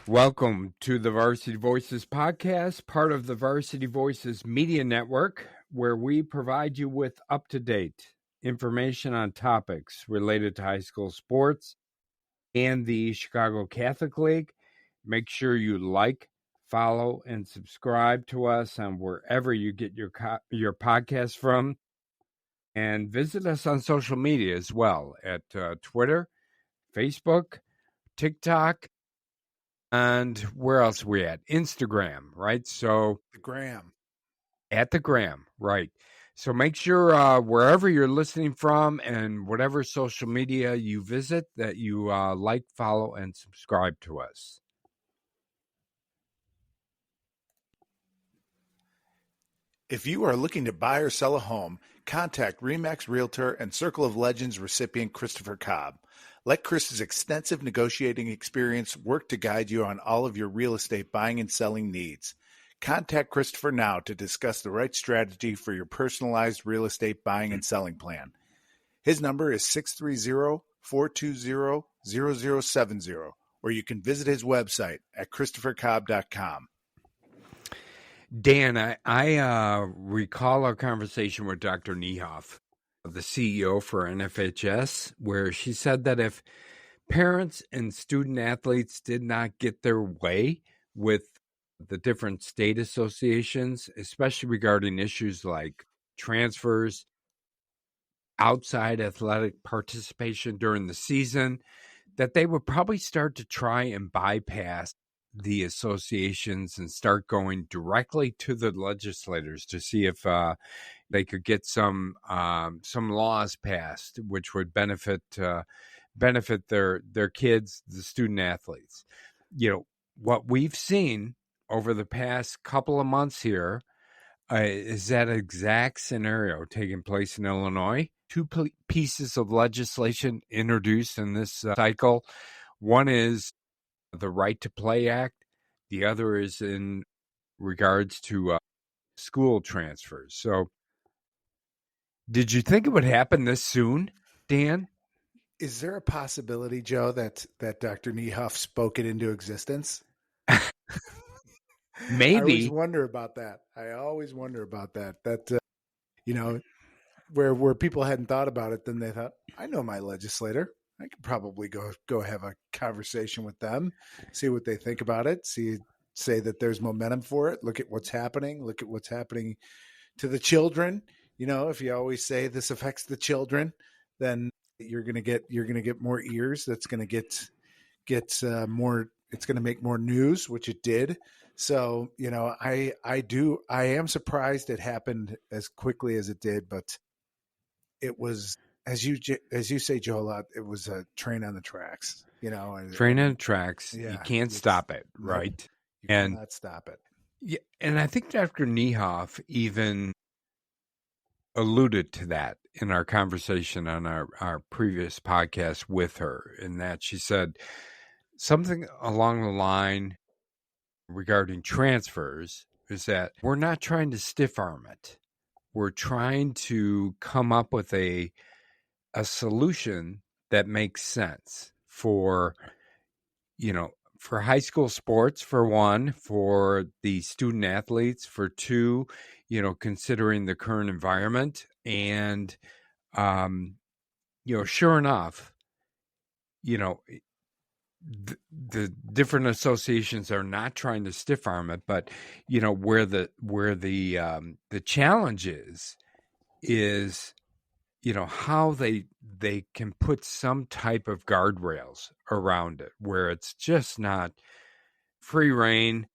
Welcome to the Varsity Voices podcast, part of the Varsity Voices Media Network, where we provide you with up-to-date information on topics related to high school sports and the Chicago Catholic League. Make sure you like, follow, and subscribe to us on wherever you get your podcast from. And visit us on social media as well at Twitter, Facebook, TikTok, and where else are we at? Instagram, right? So The Gram. At the Gram, right. So make sure wherever you're listening from and whatever social media you visit that you like, follow, and subscribe to us. If you are looking to buy or sell a home, contact RE/MAX Realtor and Circle of Legends recipient Christopher Cobb. Let Chris's extensive negotiating experience work to guide you on all of your real estate buying and selling needs. Contact Christopher now to discuss the right strategy for your personalized real estate buying and selling plan. His number is 630-420-0070, or you can visit his website at christophercobb.com. Dan, I recall our conversation with Dr. Niehoff, the CEO for NFHS, where she said that if parents and student athletes did not get their way with the different state associations, especially regarding issues like transfers, outside athletic participation during the season, that they would probably start to try and bypass the associations and start going directly to the legislators to see if they could get some laws passed which would benefit their kids, the student athletes. You know, what we've seen over the past couple of months here is that exact scenario taking place in Illinois. Two pieces of legislation introduced in this cycle. One is the Right to Play Act. The other is in regards to school transfers. So did you think it would happen this soon, Dan? Is there a possibility, Joe, that Dr. Niehoff spoke it into existence? Maybe. I always wonder about that. That, where people hadn't thought about it, then they thought, I know my legislator. I could probably go have a conversation with them, see what they think about it, say that there's momentum for it. Look at what's happening. Look at what's happening to the children. You know, if you always say this affects the children, then you're going to get more ears. That's going to get more. It's going to make more news, which it did. So, you know, I am surprised it happened as quickly as it did, but it was, as you say, Joe, a lot, it was a train on the tracks, you know. Train on the tracks. Yeah, you can't stop it, right? You cannot stop it. Yeah, and I think Dr. Niehoff even alluded to that in our conversation on our previous podcast with her, in that she said something along the line regarding transfers is that we're not trying to stiff arm it. We're trying to come up with a solution that makes sense for, you know, for high school sports, for one, for the student athletes, for two, you know, considering the current environment. And, you know, sure enough, you know, the different associations are not trying to stiff arm it, but, you know, where the challenge is, you know, how they can put some type of guardrails around it where it's just not free reign,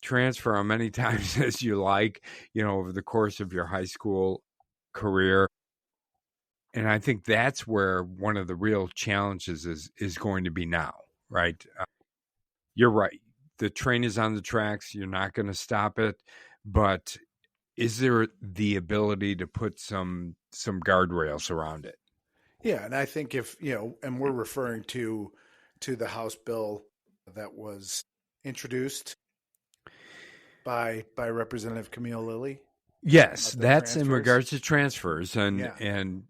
transfer how many times as you like, you know, over the course of your high school career. And I think that's where one of the real challenges is going to be now, right? You're right. The train is on the tracks. You're not going to stop it. But is there the ability to put some guardrails around it? Yeah, and I think if, you know, and we're referring to the House bill that was introduced by Representative Camille Lilly. Yes, that's in regards to transfers and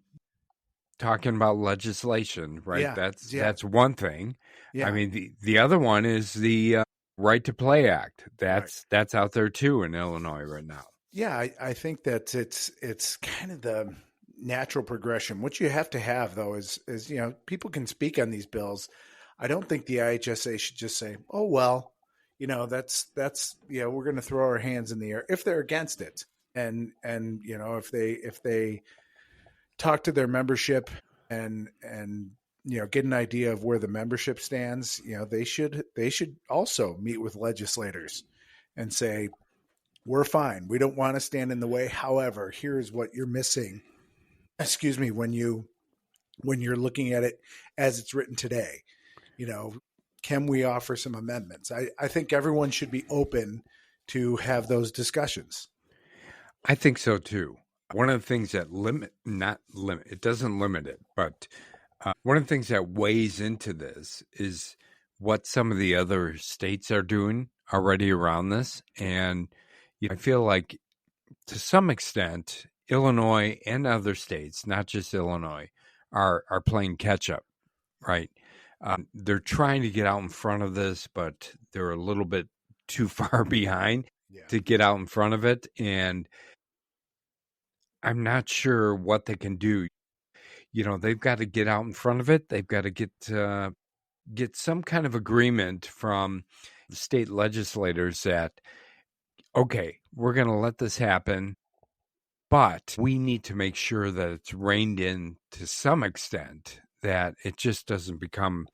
talking about legislation, right? Yeah, that's one thing. Yeah. I mean, the other one is the Right to Play Act. Right. That's out there too in Illinois right now. Yeah, I think that it's kind of the natural progression. What you have to have though is people can speak on these bills. I don't think the IHSA should just say, "Oh well, that's we're going to throw our hands in the air if they're against it." And if they talk to their membership and get an idea of where the membership stands, they should also meet with legislators and say, we're fine. We don't want to stand in the way. However, here's what you're missing. Excuse me, when you're looking at it as it's written today, can we offer some amendments? I think everyone should be open to have those discussions. I think so too. One of the things that it doesn't limit it, but one of the things that weighs into this is what some of the other states are doing already around this. And I feel like to some extent, Illinois and other states, not just Illinois, are playing catch up, right? They're trying to get out in front of this, but they're a little bit too far behind to get out in front of it. And I'm not sure what they can do. They've got to get out in front of it. They've got to get some kind of agreement from the state legislators that, okay, we're going to let this happen, but we need to make sure that it's reined in to some extent, that it just doesn't become,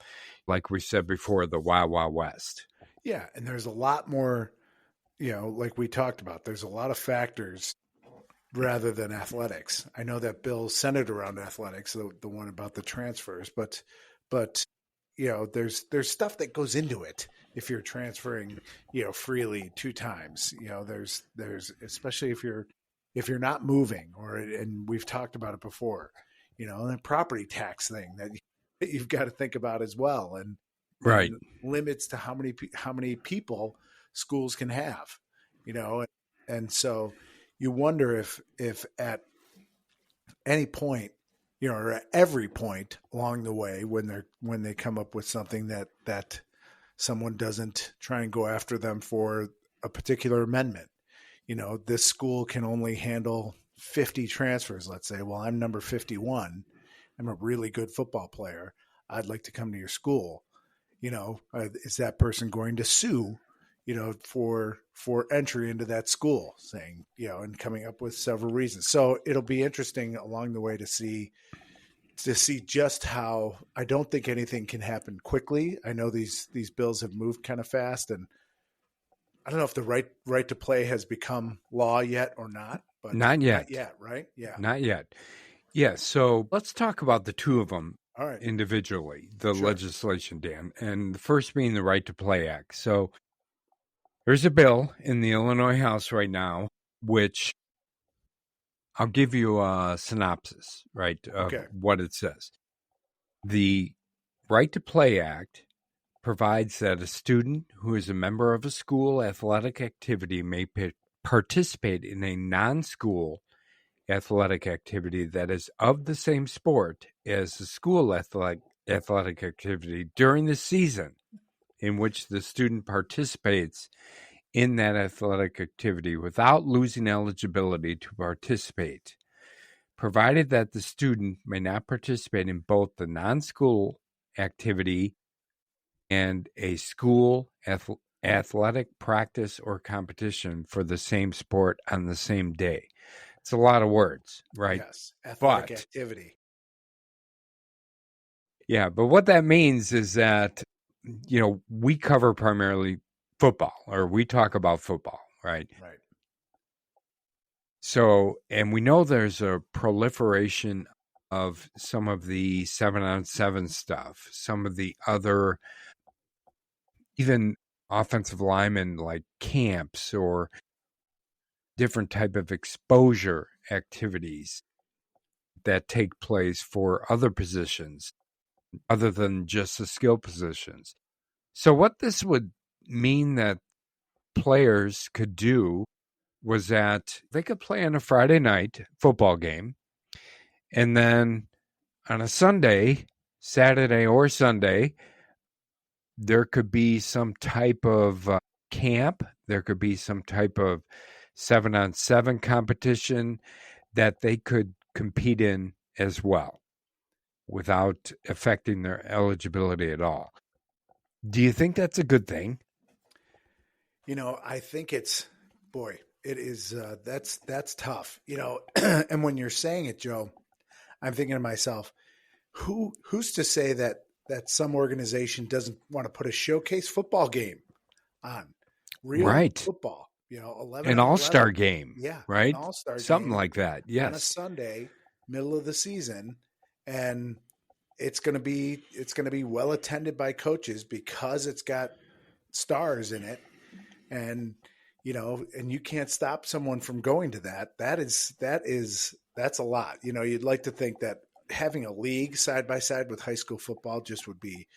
like we said before, the Wild Wild West. Yeah, and there's a lot more, like we talked about, there's a lot of factors rather than athletics. I know that bill centered around athletics, the one about the transfers, but there's stuff that goes into it if you're transferring, freely two times. There's especially if you're not moving, and we've talked about it before, the property tax thing that you've got to think about as well, and right, limits to how many people schools can have, and so you wonder if at any point, or at every point along the way when they come up with something that someone doesn't try and go after them for a particular amendment. This school can only handle 50 transfers, let's say. Well, I'm number 51. I'm a really good football player. I'd like to come to your school. Is that person going to sue, for entry into that school, saying, and coming up with several reasons. So it'll be interesting along the way to see just how. I don't think anything can happen quickly. I know these bills have moved kind of fast, and I don't know if the right to play has become law yet or not, but not yet, right? Yeah, not yet. Yeah. So let's talk about the two of them. All right. Individually, the Sure. legislation, Dan, and the first being the Right to Play Act. So there's a bill in the Illinois House right now, which I'll give you a synopsis, right, of what it says. The Right to Play Act provides that a student who is a member of a school athletic activity may participate in a non-school athletic activity that is of the same sport as the school athletic activity during the season in which the student participates in that athletic activity without losing eligibility to participate, provided that the student may not participate in both the non-school activity and a school athletic practice or competition for the same sport on the same day. It's a lot of words, right? Yes, athletic activity. Yeah, but what that means is that, we cover primarily football, or we talk about football, right? Right. So, and we know there's a proliferation of some of the 7-on-7 stuff, some of the other, even offensive linemen like camps or different type of exposure activities that take place for other positions other than just the skill positions. So what this would mean that players could do was that they could play on a Friday night football game, and then on a Sunday, Saturday or Sunday, there could be some type of camp. There could be some type of 7-on-7 competition that they could compete in as well without affecting their eligibility at all. Do you think that's a good thing? I think it is, that's tough, and when you're saying it, Joe, I'm thinking to myself, who's to say that some organization doesn't want to put a showcase football game on, real Right. football, 11 An on all-star 11. game, Yeah, an right? all-star Something game like that. on a Yes. Sunday, middle of the season, and it's going to be well attended by coaches because it's got stars in it, and and you can't stop someone from going to that. That's a lot. You'd like to think that having a league side by side with high school football just would be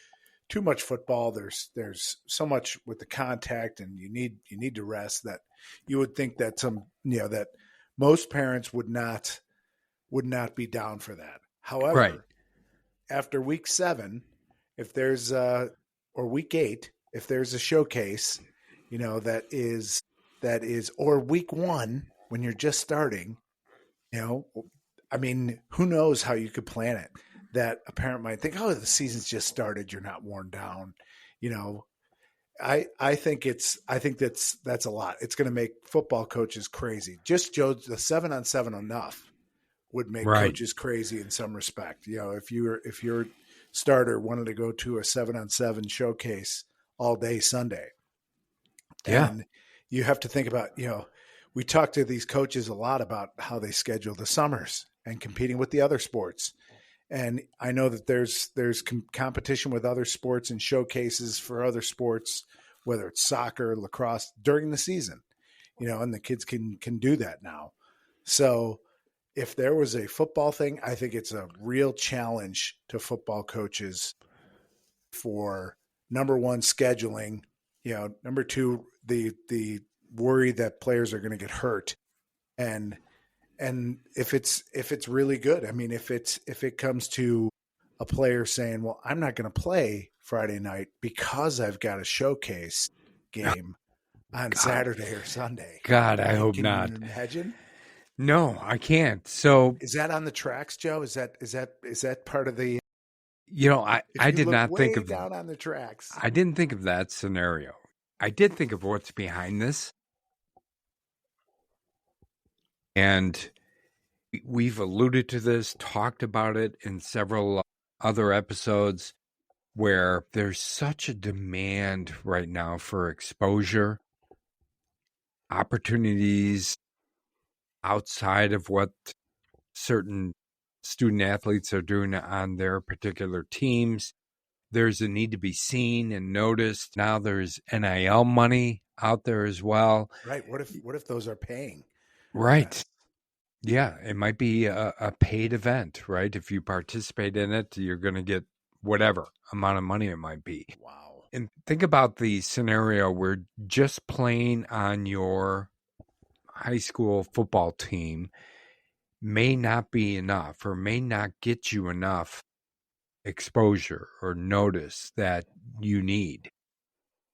too much football. There's so much with the contact, and you need to rest, that you would think that that most parents would not be down for that. However, Right. after week 7, if there's or week 8, if there's a showcase, that is, or week 1 when you're just starting, I mean, who knows how you could plan it? That a parent might think, oh, the season's just started, you're not worn down. I think that's a lot. It's going to make football coaches crazy. Just Joe, the 7-on-7 enough would make Right. coaches crazy in some respect. If your starter wanted to go to a 7-on-7 showcase all day Sunday, Yeah. and you have to think about, we talk to these coaches a lot about how they schedule the summers and competing with the other sports. And I know that there's competition with other sports and showcases for other sports, whether it's soccer, lacrosse, during the season, and the kids can do that now. So if there was a football thing, I think it's a real challenge to football coaches for, number one, scheduling, number two, the worry that players are going to get hurt. And if it's really good, I mean, if it comes to a player saying, well, I'm not going to play Friday night because I've got a showcase game on Saturday or Sunday. God, I hope Can not. you imagine? No, I can't. So, Is that on the tracks, Joe? Is that part of the, I did not think of down on the tracks? I didn't think of that scenario. I did think of what's behind this. And we've alluded to this, talked about it in several other episodes, where there's such a demand right now for exposure, opportunities outside of what certain student athletes are doing on their particular teams. There's a need to be seen and noticed. Now there's NIL money out there as well. Right. What if those are paying? Right. Yeah, it might be a paid event, right? If you participate in it, you're going to get whatever amount of money it might be. Wow. And think about the scenario where just playing on your high school football team may not be enough, or may not get you enough exposure or notice that you need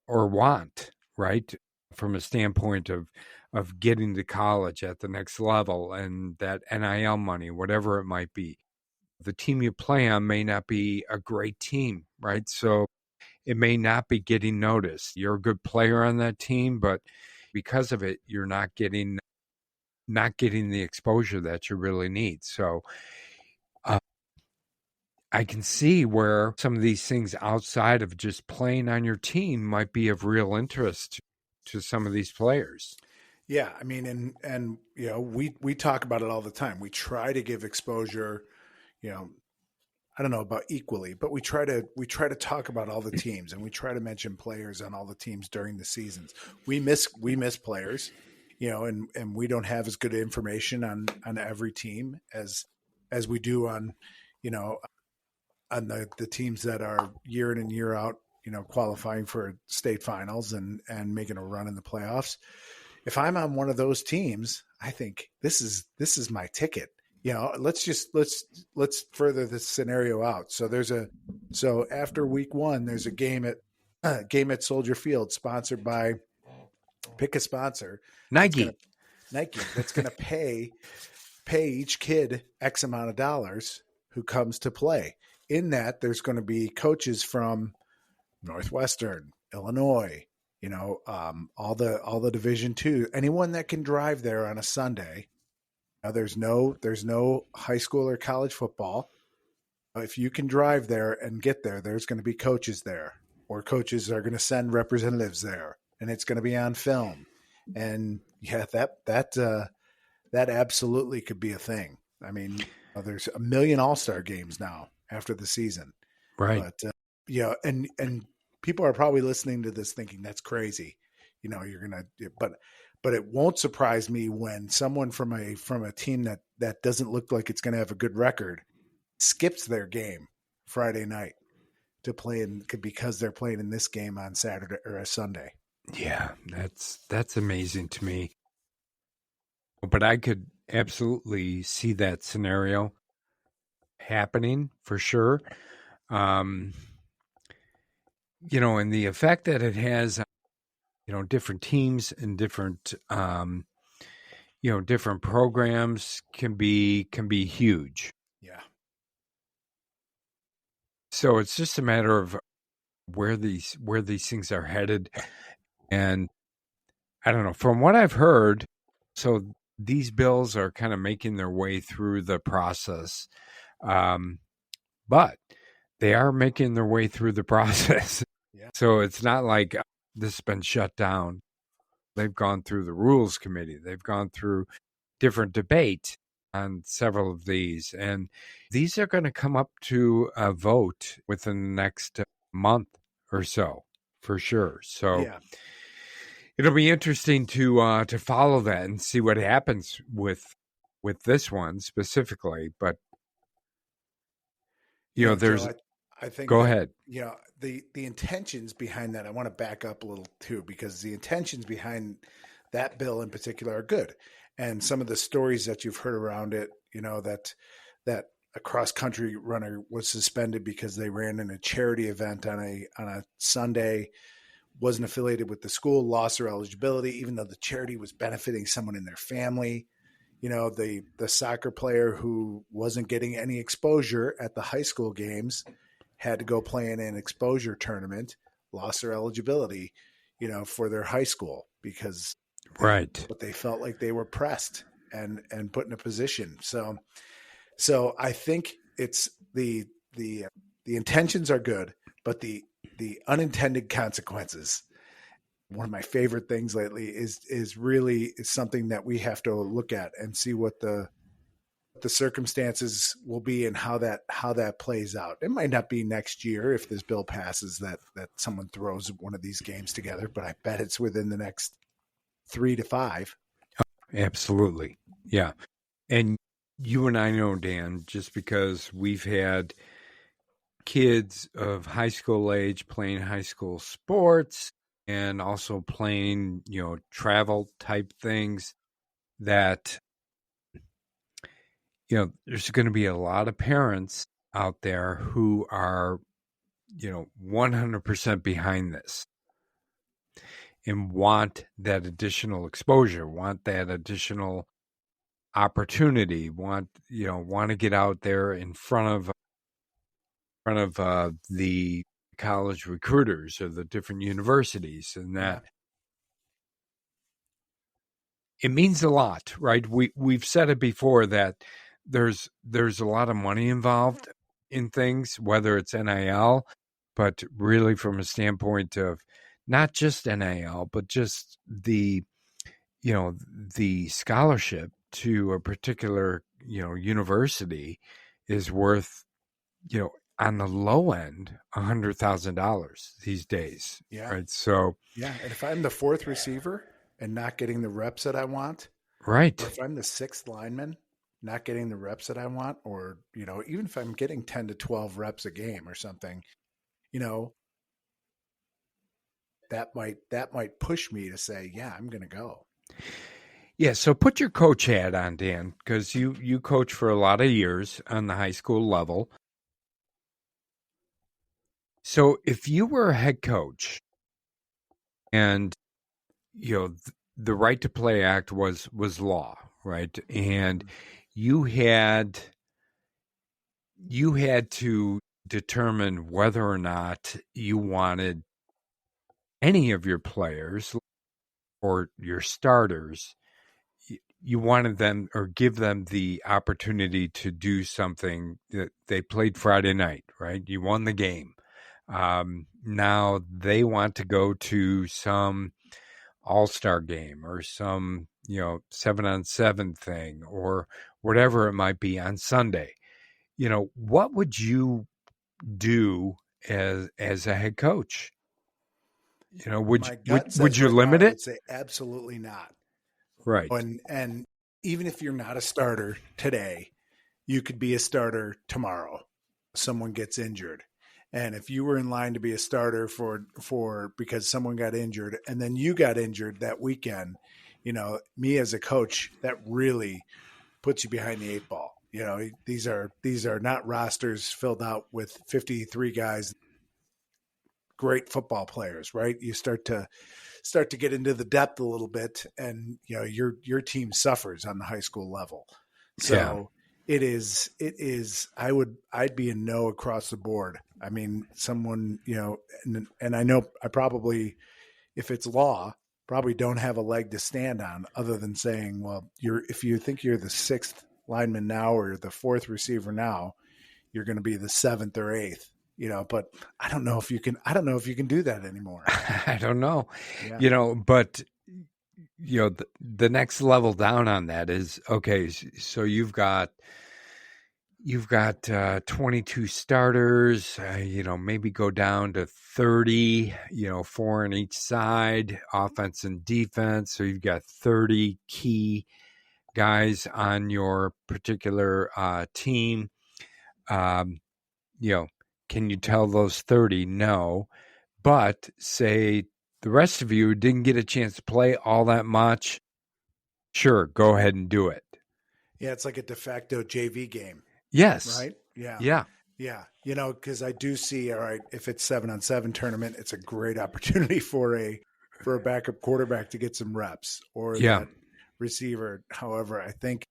or want, right? From a standpoint of getting to college at the next level and that NIL money, whatever it might be. The team you play on may not be a great team, right? So it may not be getting noticed. You're a good player on that team, but because of it, you're not getting the exposure that you really need. So I can see where some of these things outside of just playing on your team might be of real interest to some of these players. Yeah, I mean, and we talk about it all the time. We try to give exposure, I don't know about equally, but we try to talk about all the teams, and we try to mention players on all the teams during the seasons. We miss players, and we don't have as good information on every team as we do on, on the teams that are year in and year out, qualifying for state finals and making a run in the playoffs. If I'm on one of those teams, I think this is my ticket. Let's further this scenario out. So after week 1, there's a game at game at Soldier Field, sponsored by, pick a sponsor that's going Nike. to Nike, that's going to pay each kid X amount of dollars who comes to play. In that, there's going to be coaches from Northwestern, Illinois, all the Division II. Anyone that can drive there on a Sunday. Now, there's no high school or college football. If you can drive there and get there, there's going to be coaches there, or coaches are going to send representatives there, and it's going to be on film. And yeah, that absolutely could be a thing. I mean, there's a million all-star games now after the season, Right. but and people are probably listening to this thinking that's crazy. You're gonna, but it won't surprise me when someone from a team that doesn't look like it's going to have a good record skips their game Friday night to play because they're playing in this game on Saturday or a Sunday. Yeah, that's amazing to me. But I could absolutely see that scenario happening for sure. And the effect that it has, different teams and different, different programs can be huge. Yeah. So it's just a matter of where these things are headed. And I don't know, from what I've heard, so these bills are kind of making their way through the process. But they are making their way through the process. Yeah. So it's not like this has been shut down. They've gone through the rules committee. They've gone through different debates on several of these. And these are going to come up to a vote within the next month or so, for sure. So Yeah. it'll be interesting to follow that and see what happens with this one specifically. But there's. Joe, I think. Go ahead. The intentions behind that. I want to back up a little too, because the intentions behind that bill in particular are good, and some of the stories that you've heard around it. That a cross country runner was suspended because they ran in a charity event on a Sunday, wasn't affiliated with the school, lost their eligibility, even though the charity was benefiting someone in their family. The soccer player who wasn't getting any exposure at the high school games had to go play in an exposure tournament, lost their eligibility, for their high school because but they felt like they were pressed and put in a position. So I think it's the intentions are good, but the unintended consequences. One of my favorite things lately is really something that we have to look at and see what the circumstances will be and how that plays out. It might not be next year if this bill passes that someone throws one of these games together, but I bet it's within the next 3 to 5. Absolutely. Yeah. And you and I know, Dan, just because we've had kids of high school age playing high school sports and also playing, travel type things, that, there's going to be a lot of parents out there who are, 100% behind this and want that additional exposure, want that additional opportunity, want to get out there in front of the college recruiters or the different universities, and that it means a lot, right? We've said it before that there's a lot of money involved in things, whether it's NIL, but really from a standpoint of not just NIL, but just the scholarship to a particular university is worth on the low end $100,000 these days. Yeah. Right. So and if I'm the fourth receiver and not getting the reps that I want, right. Or if I'm the sixth lineman not getting the reps that I want, or even if I'm getting 10 to 12 reps a game or something, that might push me to say, yeah, I'm going to go. Yeah, so put your coach hat on, Dan, because you coach for a lot of years on the high school level. So if you were a head coach and, the Right to Play Act was law, right? And you had to determine whether or not you wanted any of your players or your starters, you wanted them or give them the opportunity to do something that they played Friday night, right? You won the game. Now they want to go to some all-star game or some, 7-on-7 thing or whatever it might be on Sunday. What would you do as a head coach? My gut says would you right now, limit I it? would say absolutely not. Right. And even if you're not a starter today, you could be a starter tomorrow. Someone gets injured. And if you were in line to be a starter for because someone got injured and then you got injured that weekend, me as a coach, that really puts you behind the eight ball. These are not rosters filled out with 53 guys, great football players, right? You start to get into the depth a little bit, and your team suffers on the high school level. So it is I'd be a no across the board. I mean, someone, and I know I probably, if it's law, probably don't have a leg to stand on other than saying, well, if you think you're the sixth lineman now or the fourth receiver now, you're going to be the seventh or eighth. But I don't know if you can do that anymore. I don't know. Yeah. But the next level down on that is, okay, so you've got 22 starters, maybe go down to 30, 4 on each side, offense and defense. So you've got 30 key guys on your particular team. Can you tell those 30? No. But say the rest of you didn't get a chance to play all that much, sure, go ahead and do it. Yeah, it's like a de facto JV game. Yes. Right? Yeah. Yeah. Yeah. Because I do see, all right, if it's 7-on-7 tournament, it's a great opportunity for a backup quarterback to get some reps or that receiver. However, I think,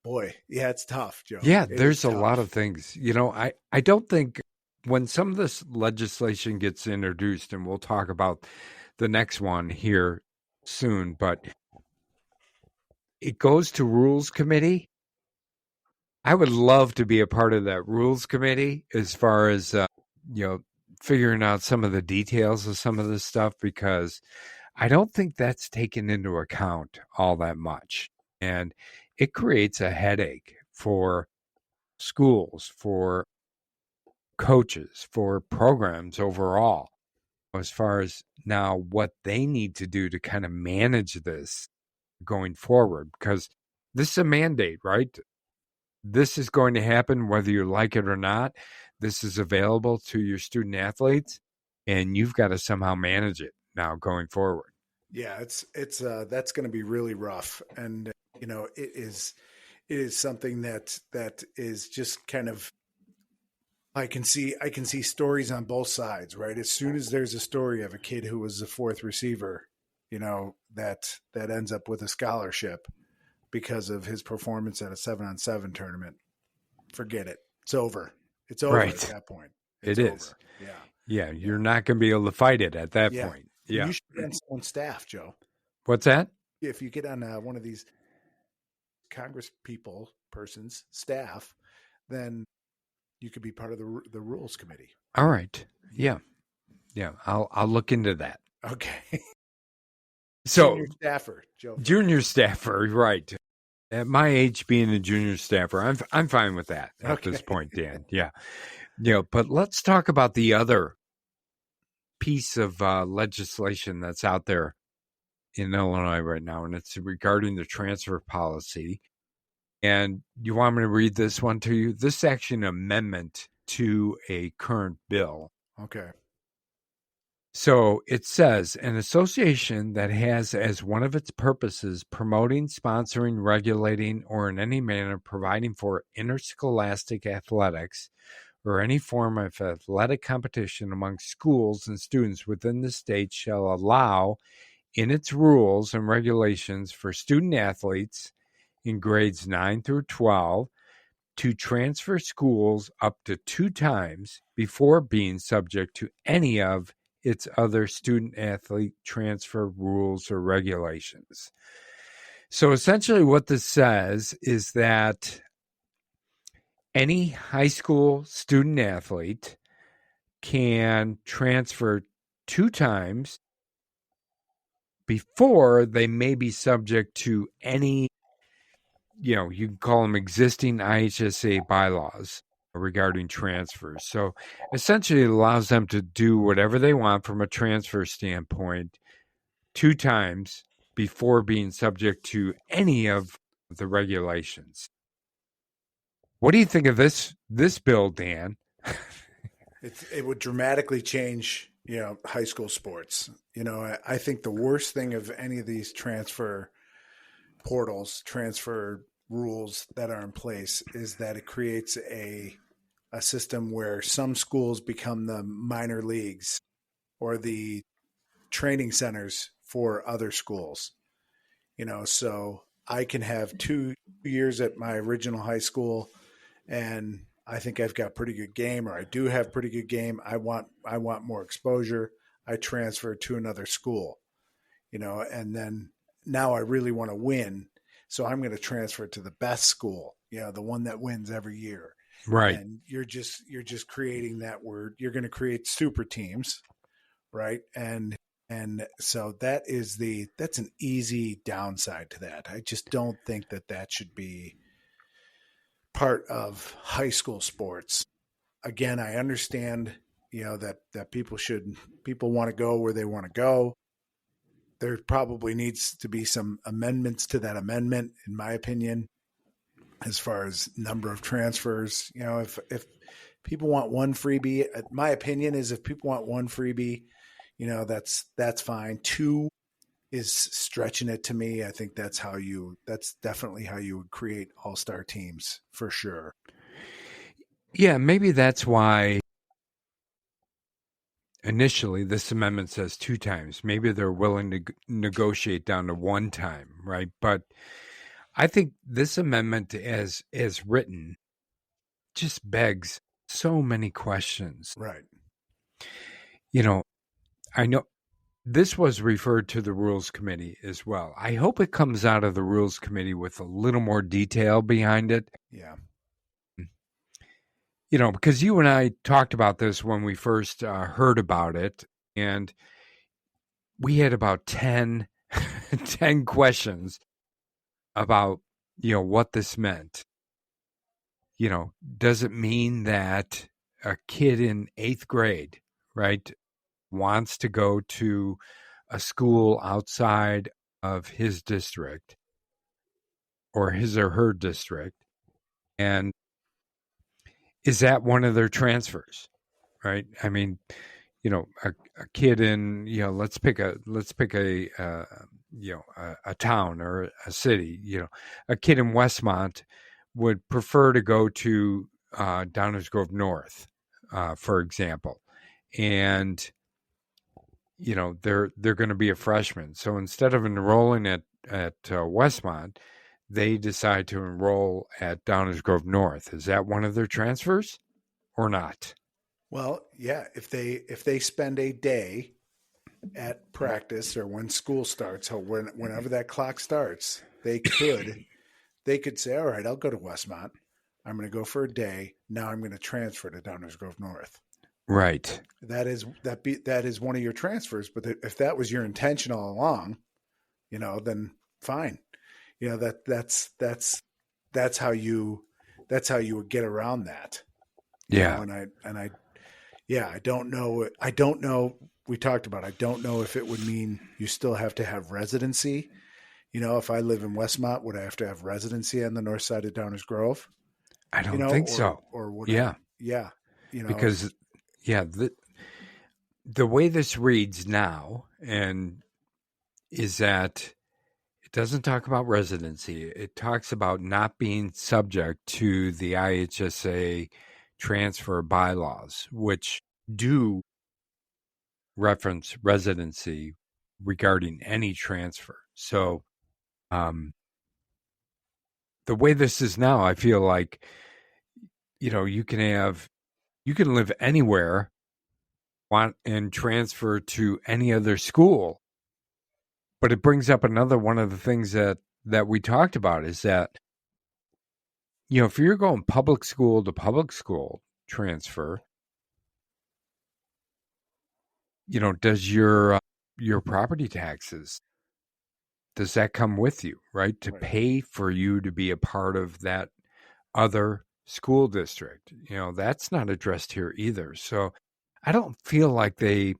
boy, yeah, it's tough, Joe. Yeah, It there's is a tough. lot of things. I don't think when some of this legislation gets introduced, and we'll talk about the next one here soon, but it goes to rules committee. I would love to be a part of that rules committee as far as, figuring out some of the details of some of this stuff, because I don't think that's taken into account all that much. And it creates a headache for schools, for coaches, for programs overall, as far as now what they need to do to kind of manage this going forward, because this is a mandate, right? This is going to happen whether you like it or not. This is available to your student athletes, and you've got to somehow manage it now going forward. Yeah, it's that's going to be really rough, and it is something that is just kind of, I can see stories on both sides, right? As soon as there's a story of a kid who was the fourth receiver, that ends up with a scholarship because of his performance at a 7-on-7 tournament, forget it. It's over. It's over Right. at that point. It It's is. over. Yeah. Yeah, you're not going to be able to fight it at that point. Yeah. You should be on someone's staff, Joe. What's that? If you get on one of these Congress person's staff, then you could be part of the rules committee. All right. Yeah. I'll look into that. Okay. So junior staffer, Joe. Junior staffer, right? At my age, being a junior staffer, I'm fine with that at this point, Dan. Yeah. But let's talk about the other piece of legislation that's out there in Illinois right now, and it's regarding the transfer policy. And you want me to read this one to you? This is actually an amendment to a current bill. Okay. So it says, an association that has as one of its purposes promoting, sponsoring, regulating, or in any manner providing for interscholastic athletics or any form of athletic competition among schools and students within the state shall allow in its rules and regulations for student athletes in grades 9 through 12 to transfer schools up to 2 times before being subject to any of its other student athlete transfer rules or regulations. So essentially what this says is that any high school student athlete can transfer 2 times before they may be subject to any, you can call them existing IHSA bylaws regarding transfers. So essentially it allows them to do whatever they want from a transfer standpoint 2 times before being subject to any of the regulations. What do you think of this bill, Dan? It would dramatically change, high school sports. I think the worst thing of any of these transfer portals, transfer rules that are in place is that it creates a system where some schools become the minor leagues or the training centers for other schools. So I can have 2 years at my original high school and I think I've got pretty good game, or I do have pretty good game. I want more exposure. I transfer to another school, and then now I really want to win. So I'm going to transfer to the best school, the one that wins every year. Right. And you're just creating that word. You're going to create super teams, right? And so that's an easy downside to that. I just don't think that should be part of high school sports. Again, I understand, that people want to go where they want to go. There probably needs to be some amendments to that amendment, in my opinion, as far as number of transfers. If people want one freebie, my opinion is if people want one freebie, that's fine. 2 is stretching it to me. I think that's definitely how you would create all-star teams for sure. Yeah, maybe that's why initially this amendment says 2 times. Maybe they're willing to negotiate down to 1 time, right? But I think this amendment as written just begs so many questions. Right. I know this was referred to the Rules Committee as well. I hope it comes out of the Rules Committee with a little more detail behind it. Yeah. Because you and I talked about this when we first heard about it, and we had about 10 questions about, what this meant. Does it mean that a kid in 8th grade, right, wants to go to a school outside of his district or his or her district, and is that one of their transfers, right? I mean, a kid in, let's pick a town or a city, a kid in Westmont would prefer to go to Downers Grove North, for example, and they're going to be a freshman. So instead of enrolling at Westmont, they decide to enroll at Downers Grove North. Is that one of their transfers or not? Well, yeah. If they spend a day at practice or when school starts, or whenever that clock starts, they could say, all right, I'll go to Westmont. I'm going to go for a day. Now I'm going to transfer to Downers Grove North. Right. That is one of your transfers. But if that was your intention all along, then fine. That's how you would get around that. Yeah. I don't know. We talked about, I don't know if it would mean you still have to have residency. If I live in Westmont, would I have to have residency on the north side of Downers Grove? I don't think so. Or would yeah. Yeah. Because the way this reads now is that it doesn't talk about residency. It talks about not being subject to the IHSA transfer bylaws, which do reference residency regarding any transfer. So the way this is now, I feel like, you can live anywhere and transfer to any other school. But it brings up another one of the things that we talked about is that, if you're going public school to public school transfer, does your property taxes, does that come with you, right? To pay for you to be a part of that other school district? That's not addressed here either. So I don't feel like they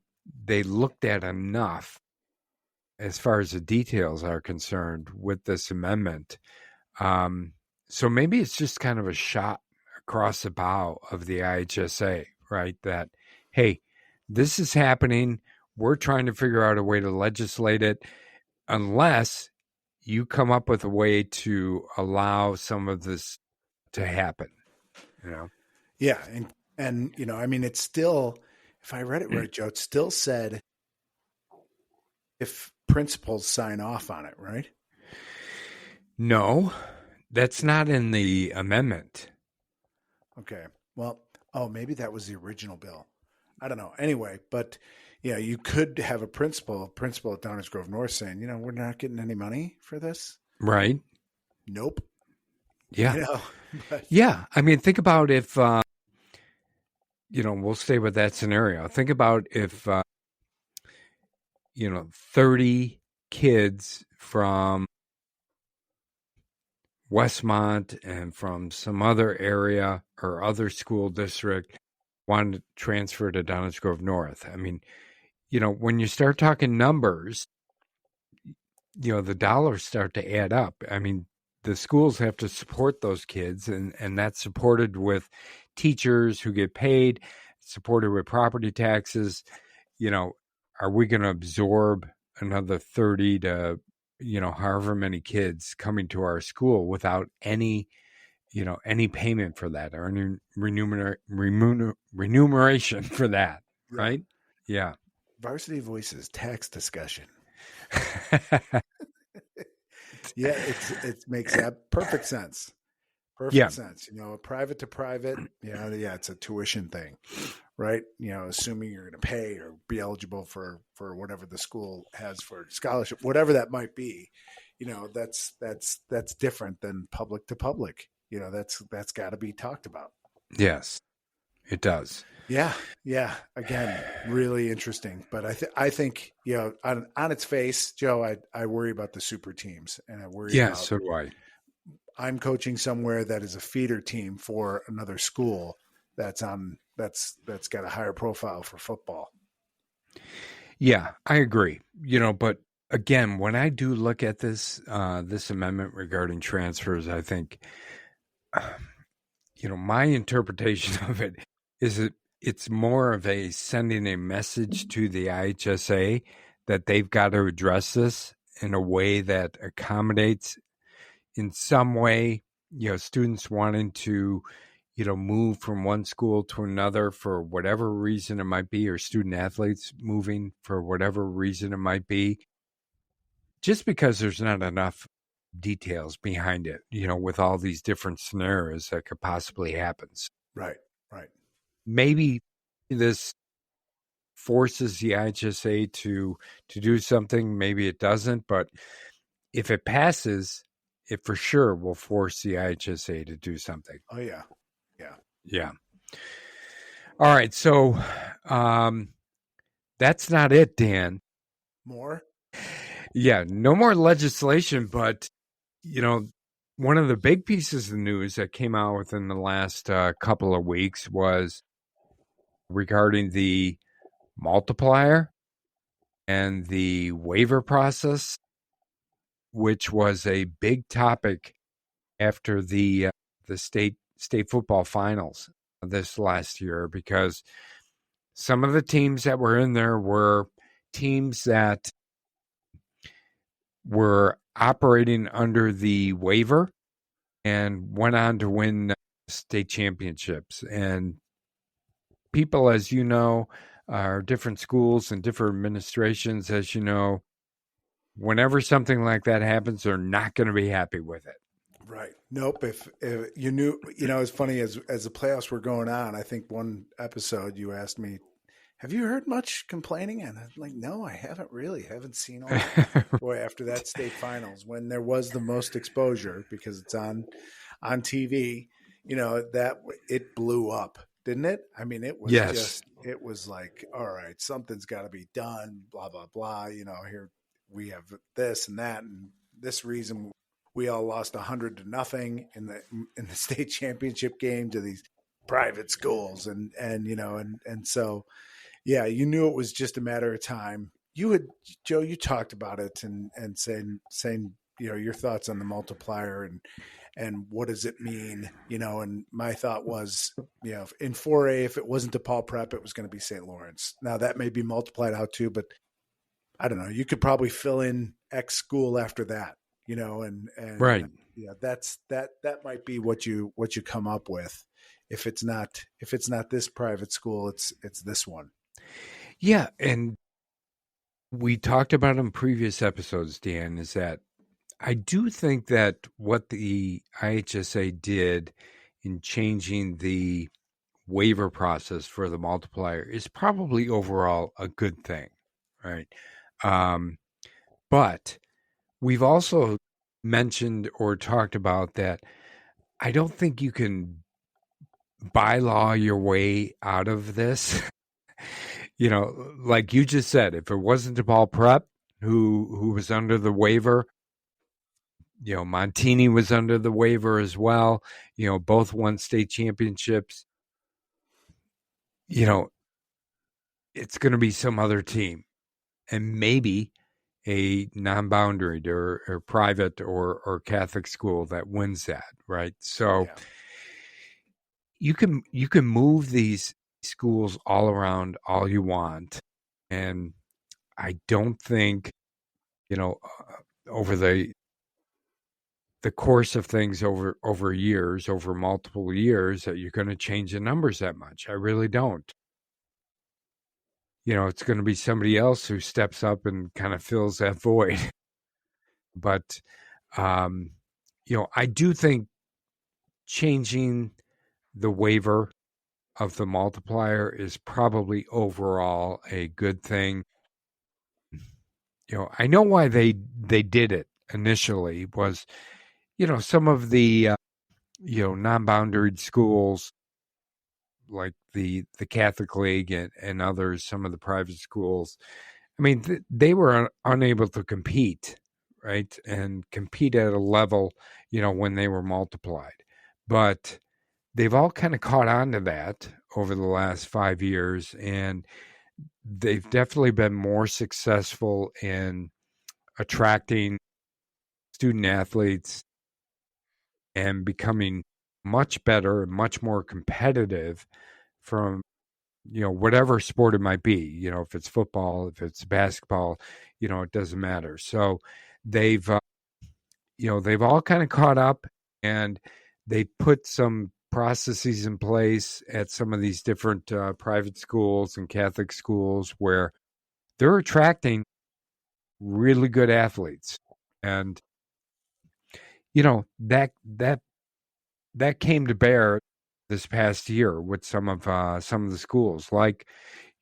looked at enough as far as the details are concerned with this amendment. So maybe it's just kind of a shot across the bow of the IHSA, right? That, hey, this is happening. We're trying to figure out a way to legislate it, unless you come up with a way to allow some of this to happen. Yeah. And I mean, it's still, if I read it right, Joe, it still said if principals sign off on it, right? No, that's not in the amendment. Okay. Well, maybe that was the original bill. I don't know. Anyway, but yeah, you could have a principal at Downers Grove North saying, we're not getting any money for this. Right. Nope. Yeah. Yeah. I mean, think about if, we'll stay with that scenario. Think about if, 30 kids from Westmont and from some other area or other school district wanted to transfer to Downers Grove North. I mean, when you start talking numbers, the dollars start to add up. I mean, the schools have to support those kids, and that's supported with teachers who get paid, supported with property taxes. Are we going to absorb another 30 to, however many kids coming to our school without any payment for that or any remuneration for that? Yeah. Right? Yeah. Varsity Voices tax discussion. Yeah, it makes that perfect sense. Perfect sense. Private to private. Yeah, it's a tuition thing, right? Assuming you're going to pay or be eligible for whatever the school has for scholarship, whatever that might be. That's different than public to public. That's got to be talked about. Yes, it does. Yeah. Again, really interesting. But I think on its face, Joe, I worry about the super teams, and I worry. Yeah, so do I. I'm coaching somewhere that is a feeder team for another school that's got a higher profile for football. Yeah, I agree. But again, when I do look at this amendment regarding transfers, I think, my interpretation of it is it's more of a sending a message to the IHSA that they've got to address this in a way that accommodates in some way, students wanting to, move from one school to another for whatever reason it might be, or student athletes moving for whatever reason it might be, just because there's not enough details behind it, with all these different scenarios that could possibly happen. Right. Maybe this forces the IHSA to do something. Maybe it doesn't, but if it passes, it for sure will force the IHSA to do something. Oh, yeah. Yeah. All right. So that's not it, Dan. More? Yeah. No more legislation, but, one of the big pieces of news that came out within the last couple of weeks was regarding the multiplier and the waiver process, which was a big topic after the state football finals this last year, because some of the teams that were in there were teams that were operating under the waiver and went on to win state championships. And people, as you know, are different schools and different administrations, as you know, whenever something like that happens, they're not going to be happy with it. Right. Nope. If you knew, it's funny as the playoffs were going on, I think one episode you asked me, have you heard much complaining? And I'm like, no, I haven't really. Haven't seen a lot. Boy, after that state finals, when there was the most exposure because it's on TV, that it blew up, didn't it? I mean, it was Yes. it was like, all right, something's got to be done, blah, blah, blah. Here we have this and that. And this reason we all lost 100-0 in the state championship game to these private schools. And so, yeah, you knew it was just a matter of time. Joe, you talked about it and saying, your thoughts on the multiplier and what does it mean, and my thought was, in 4A, if it wasn't DePaul Prep, it was going to be St. Lawrence. Now that may be multiplied out too, but I don't know, you could probably fill in X school after that, and Right. that might be what you come up with. If it's not this private school, it's this one. Yeah. And we talked about in previous episodes, Dan, is that I do think that what the IHSA did in changing the waiver process for the multiplier is probably overall a good thing, right? But we've also mentioned or talked about that I don't think you can bylaw your way out of this. Like you just said, if it wasn't DePaul Prep who was under the waiver, Montini was under the waiver as well. Both won state championships. It's going to be some other team, and maybe a non-boundaried or private or Catholic school that wins that, right? So you can move these schools all around all you want, and I don't think over the course of things over years, over multiple years, that you're going to change the numbers that much. I really don't. It's going to be somebody else who steps up and kind of fills that void. But, I do think changing the waiver of the multiplier is probably overall a good thing. I know why they did it initially was, some of the, non-boundaried schools like the Catholic League and others, some of the private schools, I mean, they were unable to compete, right? And compete at a level, when they were multiplied. But they've all kind of caught on to that over the last 5 years, and they've definitely been more successful in attracting student athletes and becoming much better and much more competitive from whatever sport it might be, if it's football, if it's basketball, it doesn't matter. So they've they've all kind of caught up, and they put some processes in place at some of these different private schools and Catholic schools where they're attracting really good athletes. And that came to bear this past year with some of the schools. Like,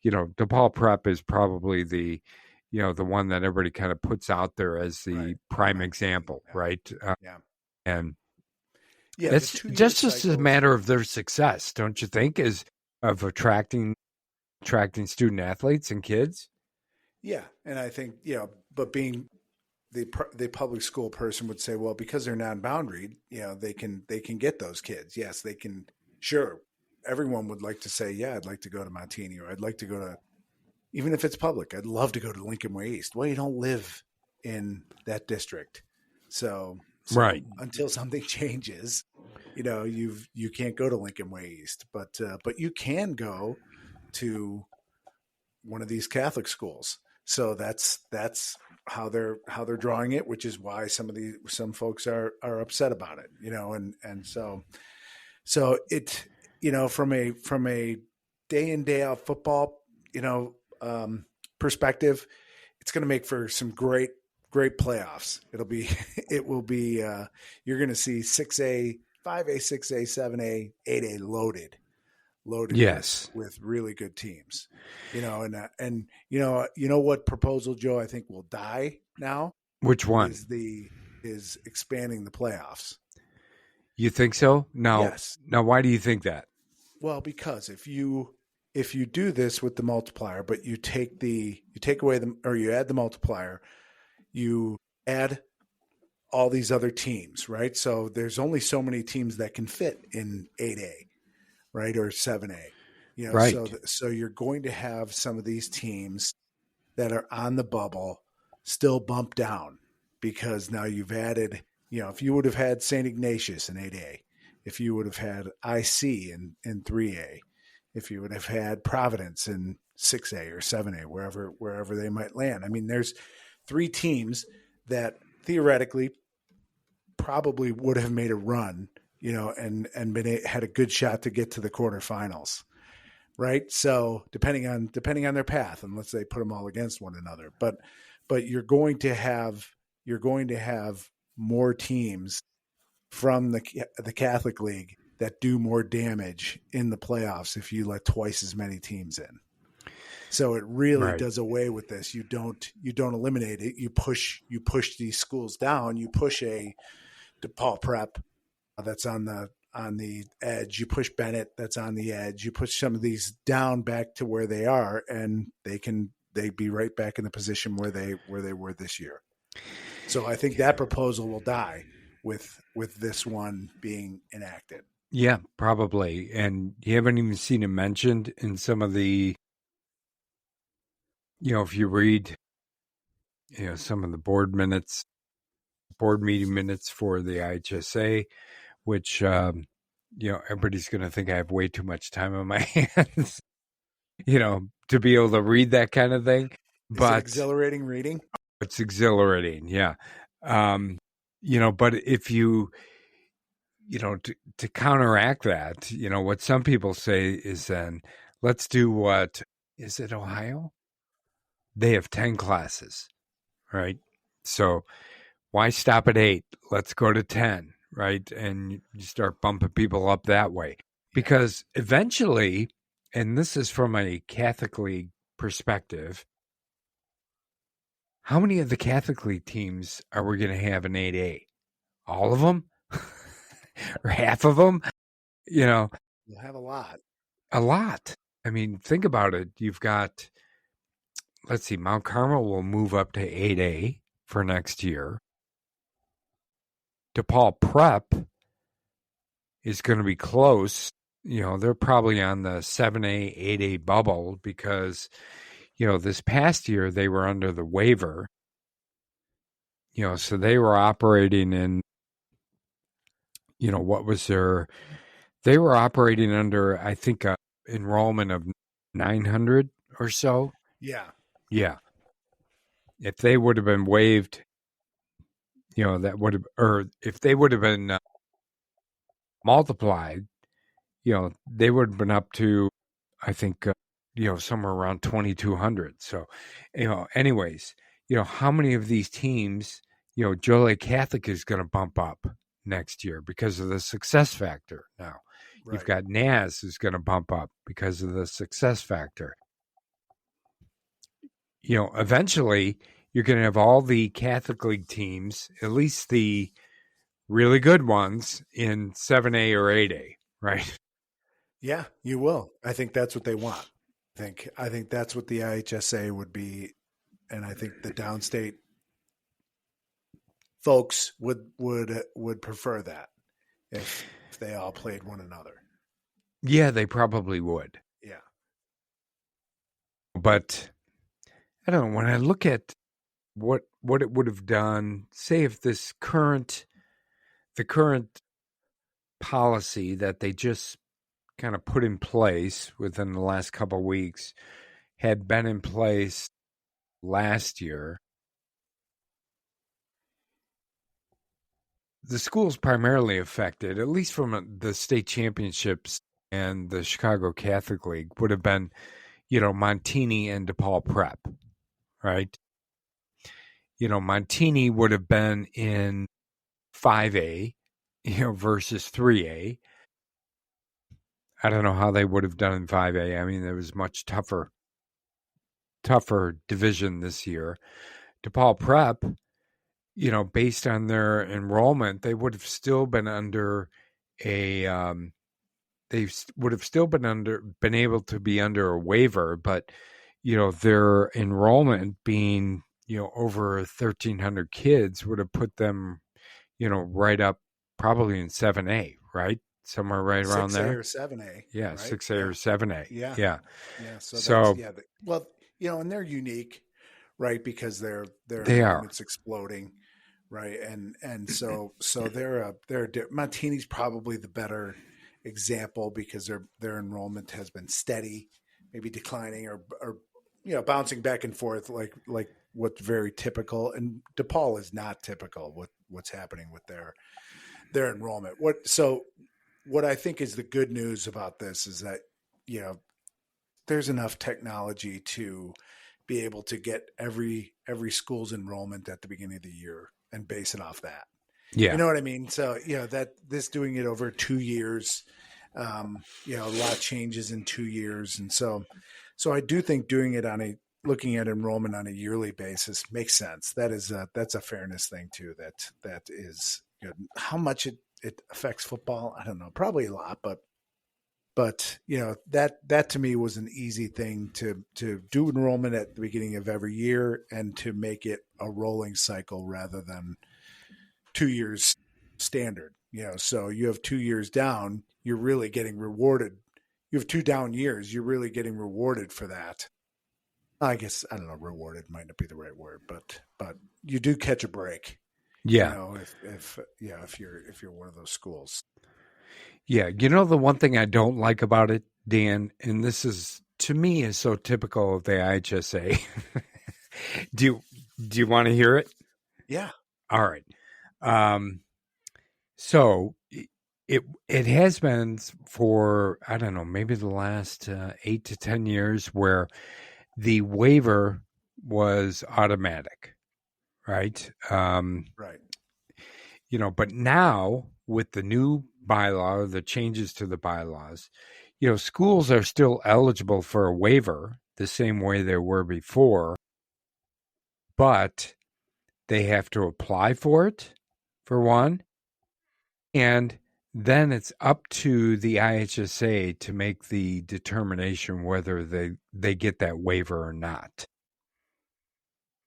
DePaul Prep is probably the one that everybody kind of puts out there as the prime example, right? And it's just a matter of their success, don't you think, is of attracting student athletes and kids? Yeah, and I think but being the public school person would say, well, because they're non-boundaried, they can get those kids. Yes, they can. Sure, everyone would like to say, yeah, I'd like to go to Montini, or I'd like to go to, even if it's public, I'd love to go to Lincoln Way East. Well, you don't live in that district, so right until something changes, you can't go to Lincoln Way East, but you can go to one of these Catholic schools. So that's how they're drawing it, which is why some folks are upset about it, and so So from a day in day out football, perspective, it's going to make for some great playoffs. It will be. You're going to see 6A, 5A, 6A, 7A, 8A loaded Yes. with really good teams. And what proposal, Joe, I think will die now Which one? is expanding the playoffs. You think so? Yes. Now, why do you think that? Well, because if you do this with the multiplier, but you take away or you add the multiplier, you add all these other teams, right? So there's only so many teams that can fit in 8A, right, or 7A. Right. So you're going to have some of these teams that are on the bubble still bump down because now you've added, if you would have had St. Ignatius in 8A, if you would have had IC in 3A, if you would have had Providence in 6A or 7A, wherever they might land. I mean, there's 3 teams that theoretically probably would have made a run, and had a good shot to get to the quarterfinals, right? So depending on their path, unless they put them all against one another, but you're going to have more teams from the Catholic League that do more damage in the playoffs if you let twice as many teams in. So it really does away with this. You don't eliminate it. You push these schools down. You push a DePaul Prep that's on the edge. You push Bennett that's on the edge. You push some of these down back to where they are, and they'd be right back in the position where they were this year. So I think that proposal will die with this one being enacted. Yeah, probably. And you haven't even seen it mentioned in some of the, if you read, some of the board meeting minutes for the IHSA, which, everybody's going to think I have way too much time on my hands, to be able to read that kind of thing. But is it exhilarating reading? It's exhilarating. Yeah. But if you, to counteract that, what some people say is then let's do what is it, Ohio? They have 10 classes, right? So why stop at 8? Let's go to 10, right? And you start bumping people up that way. Because eventually, and this is from a Catholic League perspective, how many of the Catholic League teams are we going to have in 8A? All of them? Or half of them? You'll have a lot. A lot. I mean, think about it. You've got, let's see, Mount Carmel will move up to 8A for next year. DePaul Prep is going to be close. They're probably on the 7A, 8A bubble because, this past year they were under the waiver. So they were operating in, they were operating under, I think, a enrollment of 900 or so. Yeah. Yeah. If they would have been waived, that would have, or if they would have been multiplied, they would have been up to, I think, somewhere around 2,200. So, anyways, how many of these teams, Joliet Catholic is going to bump up next year because of the success factor now. Right. You've got NAS who's going to bump up because of the success factor. Eventually you're going to have all the Catholic League teams, at least the really good ones, in 7A or 8A, right? Yeah, you will. I think that's what they want. I think that's what the IHSA would be, and I think the downstate folks would prefer that if they all played one another. Yeah, they probably would. Yeah. But I don't know, when I look at what it would have done, say if the current policy that they just kind of put in place within the last couple of weeks had been in place last year, the schools primarily affected, at least from the state championships and the Chicago Catholic League, would have been, Montini and DePaul Prep, right? Montini would have been in 5A, versus 3A. I don't know how they would have done in 5A. I mean, it was much tougher division this year. DePaul Prep, based on their enrollment, they would have still been under a they would have still been able to be under a waiver, but their enrollment being over 1,300 kids would have put them right up probably in 7A, right? Somewhere right around 6A there. or 7A. Yeah, right? 6A or 7A. Yeah. Yeah. Yeah. So So well, and they're unique, right? Because their they are. enrollment's exploding, right? And so they're Montini's probably the better example because their enrollment has been steady, maybe declining or bouncing back and forth like what's very typical. And DePaul is not typical what's happening with their enrollment. What I think is the good news about this is that there's enough technology to be able to get every school's enrollment at the beginning of the year and base it off that. Yeah. You know what I mean? So, that this doing it over 2 years, a lot changes in 2 years. And so I do think doing it looking at enrollment on a yearly basis makes sense. That's a fairness thing too. That is good. How much it affects football, I don't know, probably a lot, but that to me was an easy thing to do enrollment at the beginning of every year and to make it a rolling cycle rather than 2 years standard. So you have 2 years down, you're really getting rewarded. You have 2 down years, you're really getting rewarded for that. I guess, I don't know, rewarded might not be the right word, but you do catch a break. Yeah. If you're one of those schools. Yeah. The one thing I don't like about it, Dan, and this is to me is so typical of the IHSA. Do you want to hear it? Yeah. All right. So it has been for, I don't know, maybe the last 8 to 10 years where the waiver was automatic, right? Right. But now with the new bylaw, the changes to the bylaws, schools are still eligible for a waiver the same way they were before, but they have to apply for it, for one, and then it's up to the IHSA to make the determination whether they get that waiver or not.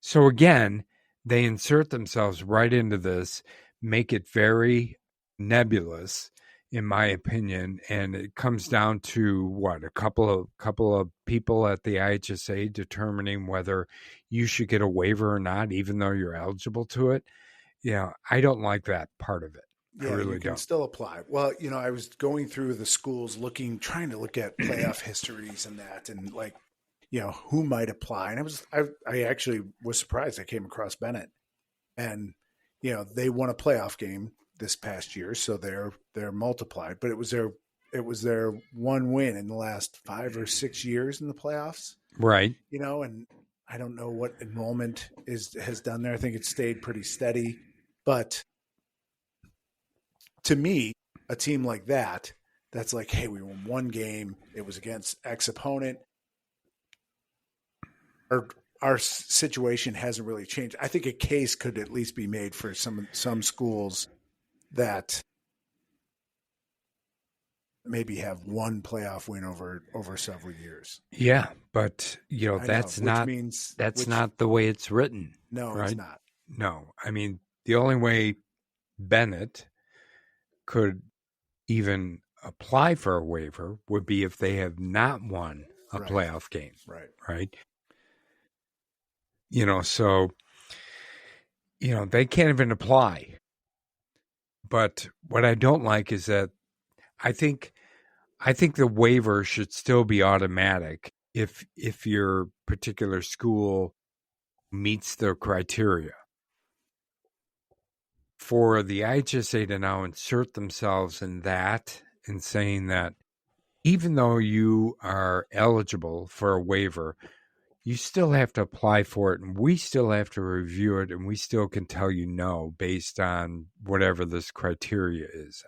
So again, they insert themselves right into this, make it very nebulous, in my opinion, and it comes down to what, a couple of people at the IHSA determining whether you should get a waiver or not, even though you're eligible to it. I don't like that part of it. Yeah, I really you can don't. still apply. Well, I was going through the schools trying to look at playoff histories and that, and who might apply. And I actually was surprised. I came across Bennett, and they won a playoff game this past year, so they're multiplied. But it was their one win in the last 5 or 6 years in the playoffs, right? And I don't know what enrollment has done there. I think it stayed pretty steady, but to me, a team like that's like, hey, we won one game. It was against X opponent. Our situation hasn't really changed. I think a case could at least be made for some schools that maybe have one playoff win over several years. Yeah, but that's not the way it's written. No, right? It's not. No, I mean the only way Bennett could even apply for a waiver would be if they have not won a playoff game. Right. So they can't even apply. But what I don't like is that I think the waiver should still be automatic if your particular school meets the criteria. for the IHSA to now insert themselves in that and saying that even though you are eligible for a waiver, you still have to apply for it, and we still have to review it, and we still can tell you no based on whatever this criteria is.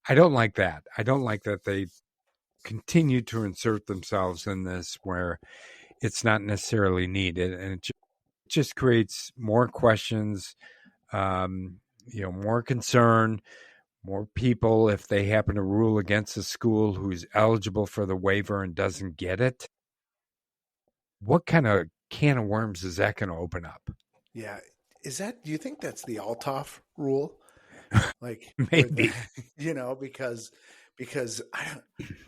I don't like that. I don't like that they continue to insert themselves in this where it's not necessarily needed, and it just creates more questions, more concern, more people. If they happen to rule against a school who's eligible for the waiver and doesn't get it, what kind of can of worms is that going to open up? Yeah. Do you think that's the Althoff rule? Like, Maybe. because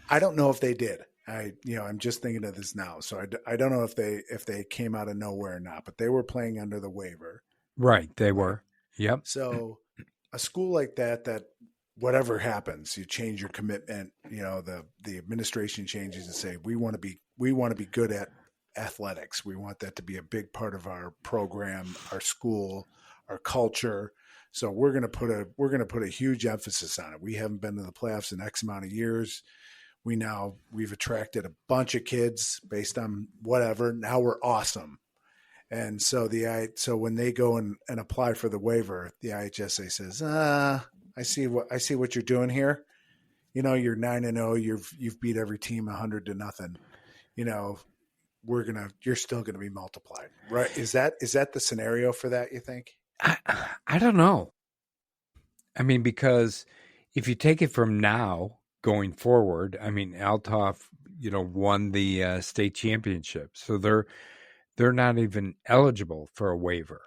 I don't know if they did. I'm just thinking of this now. So I don't know if they came out of nowhere or not, but they were playing under the waiver. Right. They were. Yep. So a school like that whatever happens, you change your commitment, the administration changes and say, we want to be good at athletics. We want that to be a big part of our program, our school, our culture. So we're going to put a huge emphasis on it. We haven't been to the playoffs in X amount of years. We've attracted a bunch of kids based on whatever. Now we're awesome. And so when they go and apply for the waiver, the IHSA says, I see what you're doing here. You're 9-0. You've beat every team 100-0. You're still going to be multiplied, right? Is that the scenario for that, you think? I don't know. I mean, because if you take it from now going forward, I mean, Althoff, won the state championship, so they're not even eligible for a waiver.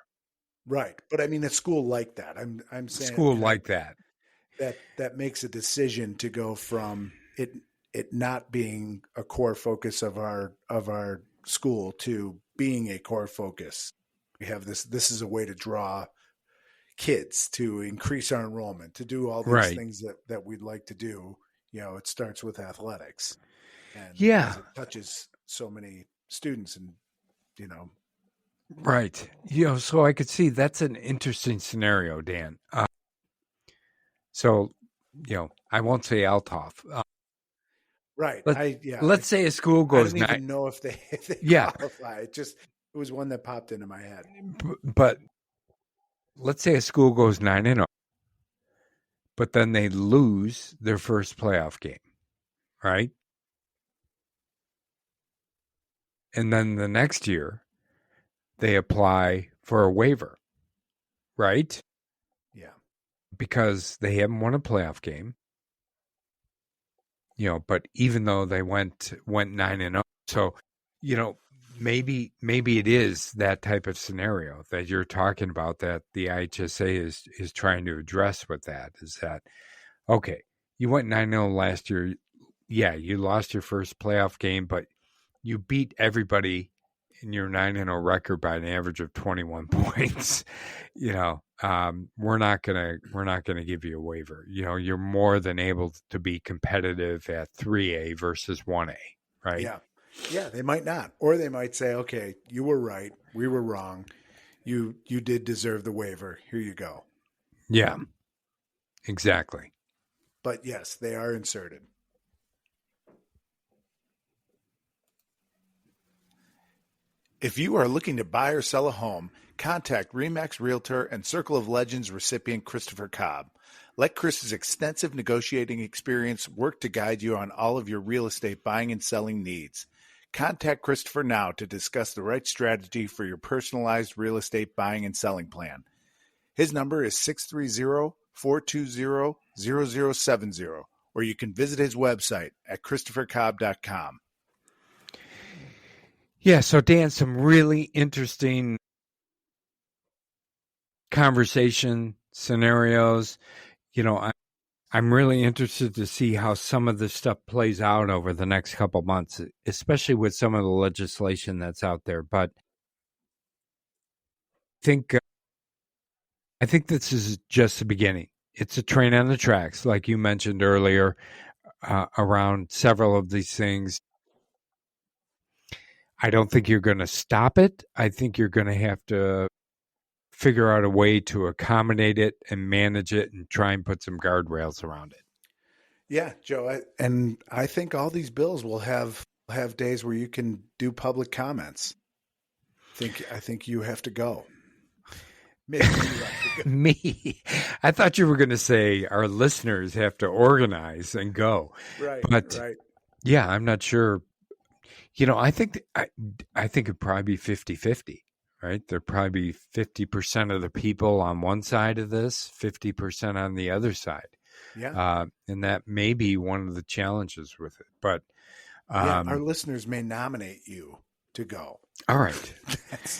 Right, but I mean, a school like that, I'm saying, school like that makes a decision to go from it not being a core focus of our school to being a core focus. We have this is a way to draw kids, to increase our enrollment, to do all these things that we'd like to do. It starts with athletics, and it touches so many students, and right. So I could see that's an interesting scenario, Dan. So I won't say Althoff. Right. Let's say a school goes. I don't even know if they qualify. It was one that popped into my head. But let's say a school goes 9-0, but then they lose their first playoff game, right? And then the next year, they apply for a waiver, right? Yeah. Because they haven't won a playoff game. But even though they went 9-0, so maybe it is that type of scenario that you're talking about, that the IHSA is trying to address with that. Is that okay? You went 9-0 last year. Yeah, you lost your first playoff game, but you beat everybody in your 9-0 record by an average of 21 points. We're not gonna give you a waiver. You're more than able to be competitive at 3A versus 1A, right? Yeah, they might not, or they might say, okay, you were right, we were wrong. You did deserve the waiver. Here you go. Yeah, exactly. But yes, they are inserted. If you are looking to buy or sell a home, contact RE/MAX Realtor and Circle of Legends recipient Christopher Cobb. Let Chris's extensive negotiating experience work to guide you on all of your real estate buying and selling needs. Contact Christopher now to discuss the right strategy for your personalized real estate buying and selling plan. His number is 630-420-0070, or you can visit his website at christophercobb.com. Yeah, so Dan, some really interesting conversation scenarios. I'm really interested to see how some of this stuff plays out over the next couple months, especially with some of the legislation that's out there. But I think this is just the beginning. It's a train on the tracks, like you mentioned earlier, around several of these things. I don't think you're going to stop it. I think you're going to have to figure out a way to accommodate it and manage it and try and put some guardrails around it. Yeah, Joe. I think all these bills will have days where you can do public comments. I think you have to go. Maybe you have to go. Me, I thought you were going to say our listeners have to organize and go. Right. But right. yeah, I'm not sure. I think I think it'd probably be 50-50, right? There'd probably be 50% of the people on one side of this, 50% on the other side. Yeah. And that may be one of the challenges with it. But our listeners may nominate you to go. All right.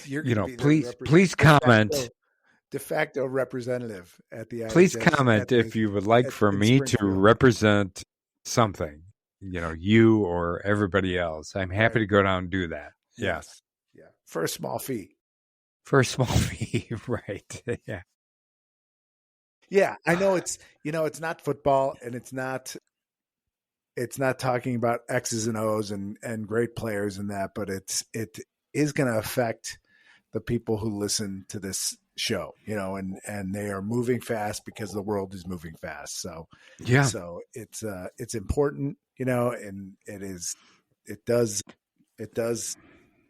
You're going to be please comment. De facto representative at the IHS. Please comment if you would like for me to represent something, you or everybody else. I'm happy to go down and do that. Yes. Yeah. For a small fee. Right. Yeah. Yeah. I know it's not football and it's not talking about X's and O's and great players and that, but it is going to affect the people who listen to this show, and they are moving fast because the world is moving fast. So, yeah. So it's important, and it does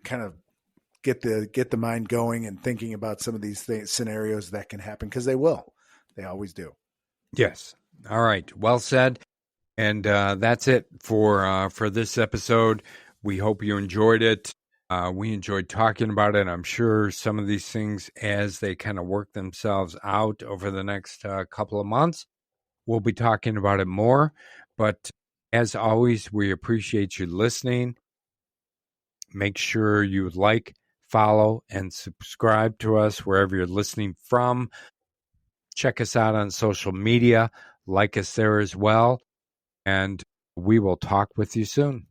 kind of get the mind going and thinking about some of these scenarios that can happen, because they always do. Yes. All right. Well said. And that's it for this episode. We hope you enjoyed it. We enjoyed talking about it. I'm sure some of these things, as they kind of work themselves out over the next couple of months, we'll be talking about it more. But as always, we appreciate you listening. Make sure you like, follow, and subscribe to us wherever you're listening from. Check us out on social media. Like us there as well. And we will talk with you soon.